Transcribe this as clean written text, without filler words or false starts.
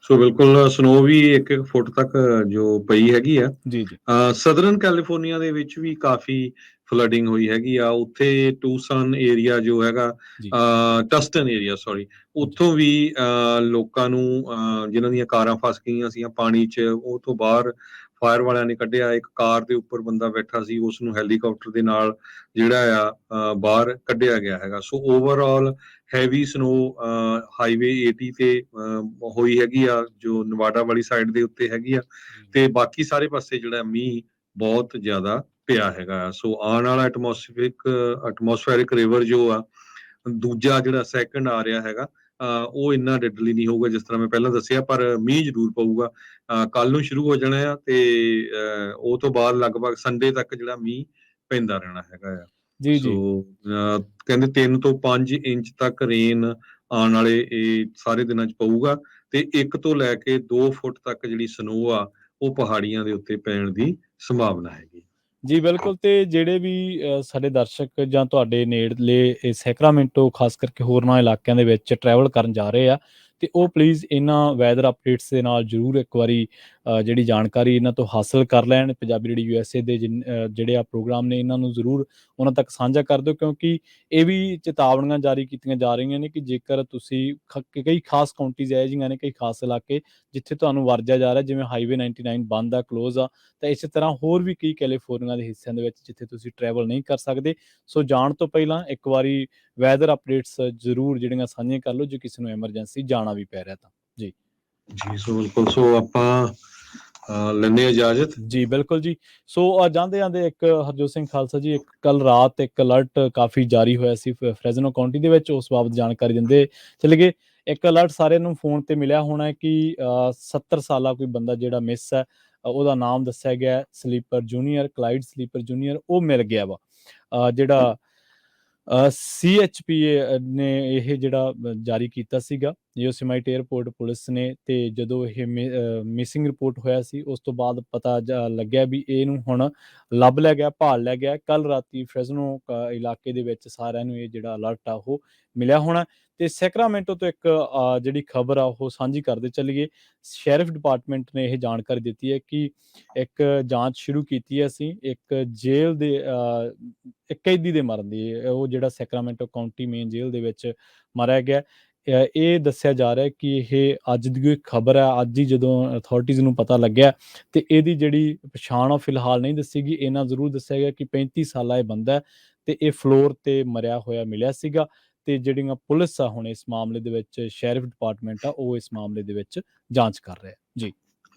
ਸੋ ਬਿਲਕੁਲ ਸਨੋ ਵੀ 1-1 ਫੁੱਟ ਤੱਕ ਜੋ ਪਈ ਹੈਗੀ ਆ। ਜੀ, ਜੀ। ਸਦਰਨ ਕੈਲੀਫੋਰਨੀਆ ਦੇ ਵਿੱਚ ਵੀ ਕਾਫੀ ਫਲੱਡਿੰਗ ਹੋਈ ਹੈਗੀ ਆ। ਉੱਥੇ ਟੂਸਨ ਏਰੀਆ ਜੋ ਹੈਗਾ, ਜੀ, ਟਸਟਨ ਏਰੀਆ ਸੌਰੀ, ਹਾਂਜੀ, ਉੱਥੋਂ ਵੀ ਲੋਕਾਂ ਨੂੰ ਜਿਨ੍ਹਾਂ ਦੀਆਂ ਕਾਰਾਂ ਫਸ ਗਈਆਂ ਸੀਗੀਆਂ ਪਾਣੀ 'ਚ, ਉਹ ਤੋਂ ਬਾਹਰ ਫਾਇਰ ਵਾਲਿਆਂ ਨੇ ਕੱਢਿਆ। ਇੱਕ ਕਾਰ ਦੇ ਉੱਪਰ ਬੰਦਾ ਬੈਠਾ ਸੀ, ਉਸ ਨੂੰ ਹੈਲੀਕਾਪਟਰ ਦੇ ਨਾਲ ਜਿਹੜਾ ਆ ਬਾਹਰ ਕੱਢਿਆ ਗਿਆ ਹੈਗਾ। ਸੋ ਓਵਰਆਲ ਹੈਵੀ ਸਨੋ ਹਾਈਵੇ 80 ਤੇ ਹੋਈ ਹੈਗੀ ਆ, ਜੋ ਨਵਾਡਾ ਵਾਲੀ ਸਾਈਡ ਦੇ ਉੱਤੇ ਹੈਗੀ ਆ, ਜੀ, ਤੇ ਬਾਕੀ ਸਾਰੇ ਪਾਸੇ ਜਿਹੜਾ ਮੀਂਹ ਬਹੁਤ ਜ਼ਿਆਦਾ ਪਿਆ ਹੈਗਾ। ਸੋ ਆਉਣ ਵਾਲਾ ਐਟਮੋਸਫੈਰਿਕ ਰਿਵਰ ਜੋ ਆ, ਦੂਜਾ ਜਿਹੜਾ ਸੈਕਿੰਡ ਆ ਰਿਹਾ ਹੈਗਾ, ਉਹ ਇੰਨਾ ਡੈਡਲੀ ਨਹੀਂ ਹੋਊਗਾ ਜਿਸ ਤਰ੍ਹਾਂ ਮੈਂ ਪਹਿਲਾਂ ਦੱਸਿਆ, ਪਰ ਮੀਂਹ ਜ਼ਰੂਰ ਪਊਗਾ। ਕੱਲ ਨੂੰ ਸ਼ੁਰੂ ਹੋ ਜਾਣਾ ਆ, ਤੇ ਉਹ ਤੋਂ ਬਾਅਦ ਲਗਭਗ ਸੰਡੇ ਤੱਕ ਜਿਹੜਾ ਮੀਂਹ ਪੈਂਦਾ ਰਹਿਣਾ ਹੈਗਾ ਆ। ਜੀ, ਸੋ ਜੀ। ਕਹਿੰਦੇ 3 ਤੋਂ 5 ਇੰਚ ਤੱਕ ਰੇਨ ਆਉਣ ਵਾਲੇ ਇਹ ਸਾਰੇ ਦਿਨਾਂ 'ਚ ਪਊਗਾ, ਤੇ 1 ਤੋਂ ਲੈ ਕੇ 2 ਫੁੱਟ ਤੱਕ ਜਿਹੜੀ ਸਨੋ ਆ, ਉਹ ਪਹਾੜੀਆਂ ਦੇ ਉੱਤੇ ਪੈਣ ਦੀ ਸੰਭਾਵਨਾ ਹੈਗੀ। ਜੀ, ਬਿਲਕੁਲ। ਤੇ ਜਿਹੜੇ ਵੀ ਸਾਡੇ ਦਰਸ਼ਕ ਜਾਂ ਤੁਹਾਡੇ ਨੇੜਲੇ ਸੈਕਰਾਮੈਂਟੋ ਖਾਸ ਕਰਕੇ ਹੋਰਨਾਂ ਇਲਾਕਿਆਂ ਦੇ ਵਿੱਚ ਟਰੈਵਲ ਕਰਨ ਜਾ ਰਹੇ ਆ, ਤੇ ਉਹ ਪਲੀਜ਼ ਇਹਨਾਂ ਵੈਦਰ ਅਪਡੇਟਸ ਦੇ ਨਾਲ ਜ਼ਰੂਰ ਇੱਕ ਵਾਰੀ ਜਿਹੜੀ ਜਾਣਕਾਰੀ ਇਹਨਾਂ ਤੋਂ ਹਾਸਲ ਕਰ ਲੈਣ। ਪੰਜਾਬੀ ਰੇਡੀਓ USA ਦੇ ਜਿਹੜੇ ਆ ਪ੍ਰੋਗਰਾਮ ਨੇ, ਇਹਨਾਂ ਨੂੰ ਜ਼ਰੂਰ ਉਹਨਾਂ ਤੱਕ ਸਾਂਝਾ ਕਰ ਦਿਓ, ਕਿਉਂਕਿ ਇਹ ਵੀ ਚੇਤਾਵਨੀਆਂ ਜਾਰੀ ਕੀਤੀਆਂ ਜਾ ਰਹੀਆਂ ਨੇ ਕਿ ਜੇਕਰ ਤੁਸੀਂ ਕਈ ਖਾਸ ਕਾਉਂਟੀਜ਼ ਇਹੋ ਜਿਹੀਆਂ ਨੇ, ਕਈ ਖਾਸ ਇਲਾਕੇ ਜਿੱਥੇ ਤੁਹਾਨੂੰ ਵਰਜਿਆ ਜਾ ਰਿਹਾ, ਜਿਵੇਂ ਹਾਈਵੇ 99 ਬੰਦ ਆ, ਕਲੋਜ਼ ਆ, ਤਾਂ ਇਸੇ ਤਰ੍ਹਾਂ ਹੋਰ ਵੀ ਕਈ ਕੈਲੀਫੋਰਨੀਆ ਦੇ ਹਿੱਸਿਆਂ ਦੇ ਵਿੱਚ ਜਿੱਥੇ ਤੁਸੀਂ ਟਰੈਵਲ ਨਹੀਂ ਕਰ ਸਕਦੇ। ਸੋ ਜਾਣ ਤੋਂ ਪਹਿਲਾਂ ਇੱਕ ਵਾਰੀ ਵੈਦਰ ਅਪਡੇਟਸ ਜ਼ਰੂਰ ਜਿਹੜੀਆਂ ਸਾਂਝੀਆਂ ਕਰ ਲਓ, ਜੇ ਕਿਸੇ ਨੂੰ ਐਮਰਜੈਂਸੀ ਜਾਣਾ ਵੀ ਪੈ ਰਿਹਾ ਤਾਂ। ਜੀ, ਜੀ, ਸੋ ਬਿਲਕੁਲ। ਸੋ ਆਪਾਂ ਲੈਂਦੇ ਇਜਾਜ਼ਤ। ਜੀ, ਬਿਲਕੁਲ ਜੀ। ਸੋ ਜਾਂਦੇ ਜਾਂਦੇ ਇੱਕ ਹਰਜੋਤ ਸਿੰਘ ਖਾਲਸਾ ਜੀ, ਇੱਕ ਕੱਲ ਰਾਤ ਇੱਕ ਅਲਰਟ ਕਾਫੀ ਜਾਰੀ ਹੋਇਆ ਸੀ ਫਰੈਜ਼ਨੋ ਕਾਉਂਟੀ ਦੇ ਵਿੱਚ, ਉਸ ਬਾਬਤ ਜਾਣਕਾਰੀ ਦਿੰਦੇ ਚਲੇ ਗਏ। ਇੱਕ ਅਲਰਟ ਸਾਰਿਆਂ ਨੂੰ ਫੋਨ ਤੇ ਮਿਲਿਆ ਹੋਣਾ ਕਿ 70 ਸਾਲਾ ਕੋਈ ਬੰਦਾ ਜਿਹੜਾ ਮਿਸ ਹੈ, ਉਹਦਾ ਨਾਮ ਦੱਸਿਆ ਗਿਆ sleeper junior, Clyde sleeper junior, ਉਹ ਮਿਲ ਗਿਆ ਵਾ। ਜਿਹੜਾ CHPA ਨੇ ਇਹ ਜਿਹੜਾ ਜਾਰੀ ਕੀਤਾ ਸੀਗਾ, ਯੋਸੇਮਾਈਟ ਏਅਰਪੋਰਟ ਪੁਲਿਸ ਨੇ, ਤੇ ਜਦੋਂ ਇਹ ਮਿਸਿੰਗ ਰਿਪੋਰਟ ਹੋਇਆ ਸੀ, ਉਸ ਤੋਂ ਬਾਅਦ ਪਤਾ ਲੱਗਿਆ ਵੀ ਇਹਨੂੰ ਹੁਣ ਲੱਭ ਲਿਆ ਗਿਆ, ਭਾਲ ਲਿਆ ਗਿਆ। ਕੱਲ ਰਾਤੀ ਫਰੈਜ਼ਨੋ ਇਲਾਕੇ ਦੇ ਵਿੱਚ ਸਾਰਿਆਂ ਨੂੰ ਇਹ ਜਿਹੜਾ ਅਲਰਟ ਆ ਉਹ ਮਿਲਿਆ ਹੋਣਾ। ਤੇ ਸੈਕਰਾਮੈਂਟੋ ਤੋਂ ਇੱਕ ਜਿਹੜੀ ਖਬਰ ਆ ਉਹ ਸਾਂਝੀ ਕਰਦੇ ਚੱਲੀਏ। ਸ਼ੈਰਿਫ ਡਿਪਾਰਟਮੈਂਟ ਨੇ ਇਹ ਜਾਣਕਾਰੀ ਦਿੱਤੀ ਹੈ ਕਿ ਇੱਕ ਜਾਂਚ ਸ਼ੁਰੂ ਕੀਤੀ ਹੈ ਅਸੀਂ, ਇੱਕ ਜੇਲ੍ਹ ਦੇ ਇੱਕ ਕੈਦੀ ਦੇ ਮਰਨ ਦੀ, ਉਹ ਜਿਹੜਾ ਸੈਕਰਾਮੈਂਟੋ ਕਾਉਂਟੀ ਮੇਨ ਜੇਲ੍ਹ ਦੇ ਵਿੱਚ ਮਾਰਿਆ ਗਿਆ। ਇਹ ਦੱਸਿਆ ਜਾ ਰਿਹਾ ਕਿ ਇਹ ਅੱਜ ਦੀ ਕੋਈ ਖਬਰ ਹੈ, ਅੱਜ ਹੀ ਜਦੋਂ ਅਥਾਰਟੀਜ਼ ਨੂੰ ਪਤਾ ਲੱਗਿਆ, ਤੇ ਇਹਦੀ ਜਿਹੜੀ ਪਛਾਣ ਆ ਫਿਲਹਾਲ ਨਹੀਂ ਦੱਸੀ ਗਈ। ਇਹਨਾਂ ਜ਼ਰੂਰ ਦੱਸਿਆ ਗਿਆ ਕਿ 35 ਸਾਲਾ ਇਹ ਬੰਦਾ, ਤੇ ਇਹ ਫਲੋਰ ਤੇ ਮਰਿਆ ਹੋਇਆ ਮਿਲਿਆ ਸੀਗਾ। ਤੇ ਜਿਹੜੀਆਂ ਪੁਲਿਸ ਆ ਹੁਣ ਇਸ ਮਾਮਲੇ ਦੇ ਵਿੱਚ, ਸ਼ੈਰਿਫ ਡਿਪਾਰਟਮੈਂਟ ਆ, ਉਹ ਇਸ ਮਾਮਲੇ ਦੇ ਵਿੱਚ ਜਾਂਚ ਕਰ ਰਿਹਾ। ਜੀ।